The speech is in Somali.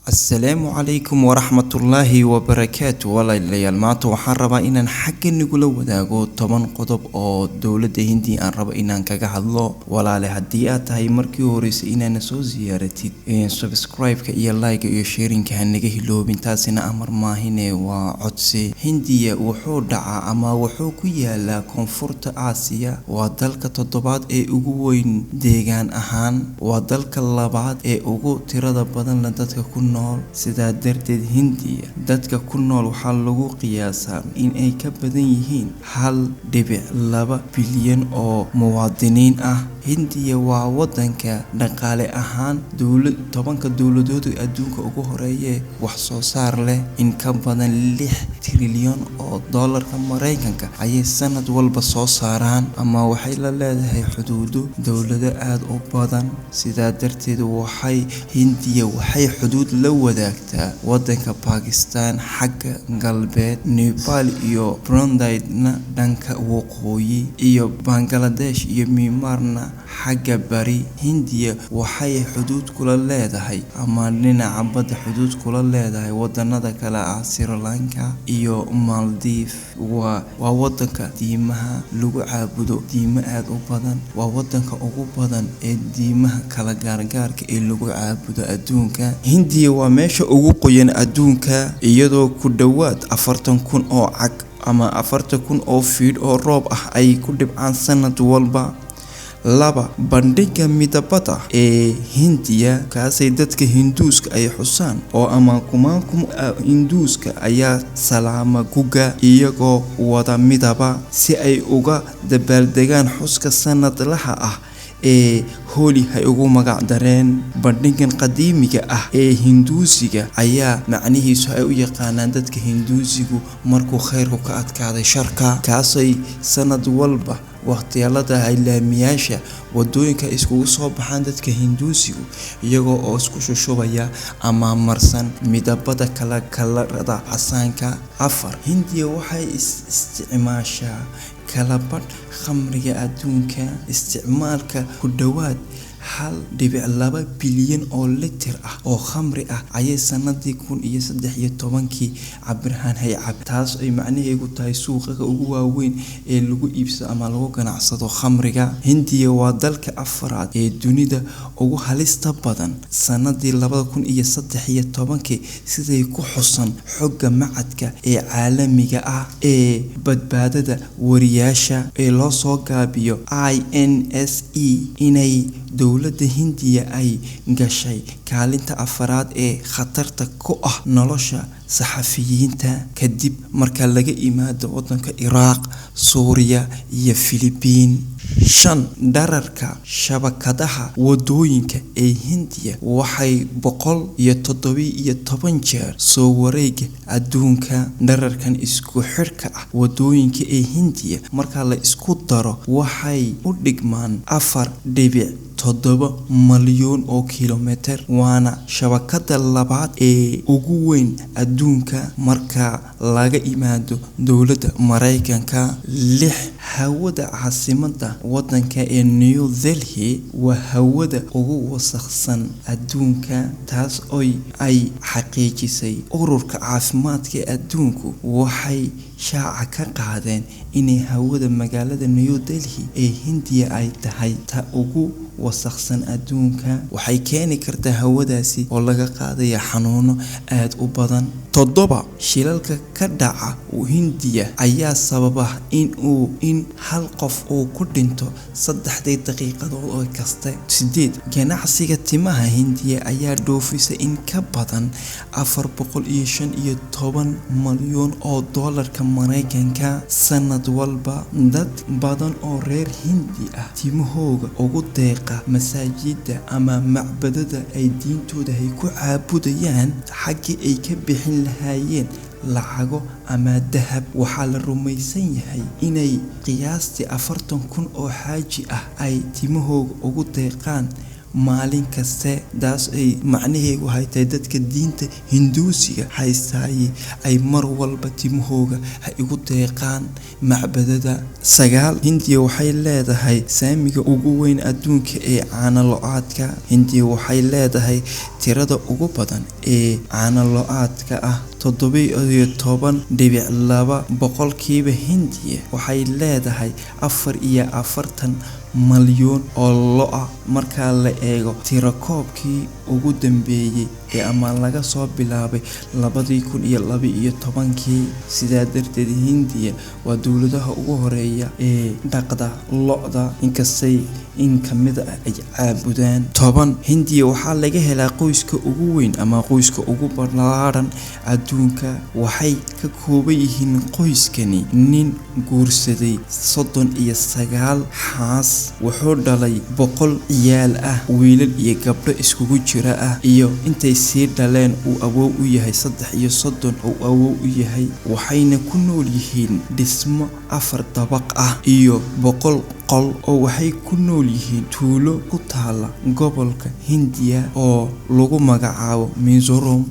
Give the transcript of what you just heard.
السلام عليكم ورحمة الله وبركاته. والله اللي المعطو وحربا إن حق نقول وداقو طبعا قطب أو دولة هندي أن ربا إن كجح الله ولا لهديات هاي مركوريس إن نسو زيارتي إن سبسكرايب كإيا لايك إيا شيرين كهنجه لو بنتاسنا أمر ما هنا وعدسي هندية وحو دعا أما وحو كيا لا كونفورت آسيا ودلك تضبط أجوين ديجان أهان ودلك اللبعض أجو ترى بدن لدتك كن sidaa darteed Hindiya dadka ku nool waxa lagu qiyaasaa in ay ka badan yihiin 1.2 bilyan oo muwaadiniin ah. Hindiya waa wadanka dhaqaale ahaan tobanka dawladood adduunka ugu horeeya wax soo saar leh in ka badan 6 trilyan oo dollarka Mareykanka ayay sanad walba soo saaraan, ama waxay la leedahay xuduudo dawlado aad u badan. sidaa darteed Hindiya waxay xuduud la wadaagtaa wadanka Pakistan xagga galbeed, Nepal iyo Brunei-na dhanka waqooyi, iyo Bangladesh iyo Myanmarna xagga bari. Hindiya waxay xuduud kula leedahay ama dhinaca badda xuduud kula leedahay wadanada kale ah Sri Lanka iyo Maldives. waa wadanka diimaha lagu caabudo diimo aad u badan, waa wadanka ugu badan ee diimaha kala gaargaarka ee lagu caabudo adduunka. Hindiya waa meesha ugu qoyan adduunka, iyadoo ku dhawaad 40,000 oo cag ama 40,000 oo fiid oo roob ah ay ku dhibcaan sanad walba. bandhiga midabada ee Hindiya kaasay dadka Hinduuska ay xusaan oo ama kumankum Hinduuska ayaa salaama guga iyagoo wada midaba si ay uga dabaaldegaan xuska sanadlaha ah ee Holi hay ugu magac dareen. bandhigan qadiimiga ah ee Hinduusiga ayaa macnihiisu ay u yaqaanaan dadka Hinduusigu markuu khayrku ka adkaaday sharka, kaasay sanad walba waqtiyada ilaamiyaasha wadooyinka iskugu soo baxaan dadka Hinduusigu iyagoo oo isku shushubaya ama marsan midabada kala casaanka. Hindiya waxay isticmaashaa kala badh khamriga adduunka, isticmaalka ku dhawaad 1.2 bilyan oo litir ah oo khamri ah ayay sanadii 2013 cabirhaan hay'ad, taas ay macnaheedu tahay suuqa ugu waaweyn ee lagu iibsado ama lagu ganacsado khamriga. Hindiya waa dalka afraad ee dunida ugu halista badan sanadii 2013 siday ku xusan xogga macadka ee caalamiga ah ee badbaadada wariyaasha ee loo soo gaabiyo INSE. inay dawladda Hindiya ay gashay kaalinta afraad ee khatarta ku ah nolosha saxafiyiinta kadib marka laga imaado wadanka Iraq, Suuriya iyo Filibiin. dhararka shabakadaha wadooyinka ee Hindiya waxay 117 jeer soo wareega adduunka. dhararkan isku xirka ah wadooyinka ee Hindiya marka la isku daro waxay u dhigmaan 4.7 malyan oo kiiloomitir, waana shabakada labaad ee ugu weyn adduunka marka laga imaado dawladda Mareykanka. hawada caasimada wadanka ee New Delhi waa hawada ugu wasakhsan adduunka, taas oo ay xaqiijisay ururka caafimaadka adduunku. waxay shaaca ka qaadeen in hawada magaalada New Delhi ee Hindiya ay tahay ta ugu wasakhsan adduunka. waxay keeni kartaa hawadaasi oo laga qaadaya xanuuno aad u badan. shilalka ka dhaca Hindiya ayaa sababa in hal qof uu ku dhinto 3 daqiiqadood oo kasta. ganacsiga timaha Hindiya ayaa dhoofisa in ka badan 415 malyan oo dollarka Mareykanka sanad walba. dad badan oo reer Hindi ah timahooga ugu deeqa masaajida ama macbadada ay diintooda ay ku caabudayaan xaqii ay ka bixin lahaayeen lacago ama dahab. waxaa la rumaysan yahay inay qiyaastii 40,000 oo xaaji ah ay timahooga ugu deeqaan maalin kaste daas ay macnaheedu haytay dadka diinta hinduusiga haystay ay mar walba timahooga ha igu deeqaan macbadada. 9 Hindiya waxay leedahay saamiga ugu weyn adduunka ee caano lo-aadka. Hindiya waxay leedahay tirada ugu badan ee caano lo-aadka ah 17.2 boqolkiiba. Hindiya waxay leedahay 44 malyan oo lo' ah marka la eego tirakoobkii ugu dambeeyay ee ama laga soo bilaabay 2012. sidaa darteed Hindiya waa dawladaha ugu horeeya ee dhaqda lo'da inkastay in kamid ah ay caabudaan. 10 Hindiya waxaa laga helaa qoyska ugu weyn ama qoyska ugu ballaaran adduunka. waxay ka kooban yihiin qoyskani nin guursaday 39 xaas, wuxuu dhalay 100 ciyaal ah, wiilal iyo gabdho iskugu jira ah, iyo intay sii dhaleen uu awow u yahay 33 uu awow u yahay. waxayna ku nool yihiin dhismo 4 dabaq ah iyo 100 qol oo waxay ku nool yihiin tuulo ku taala gobolka Hindiya oo lagu magacaabo Mizoram.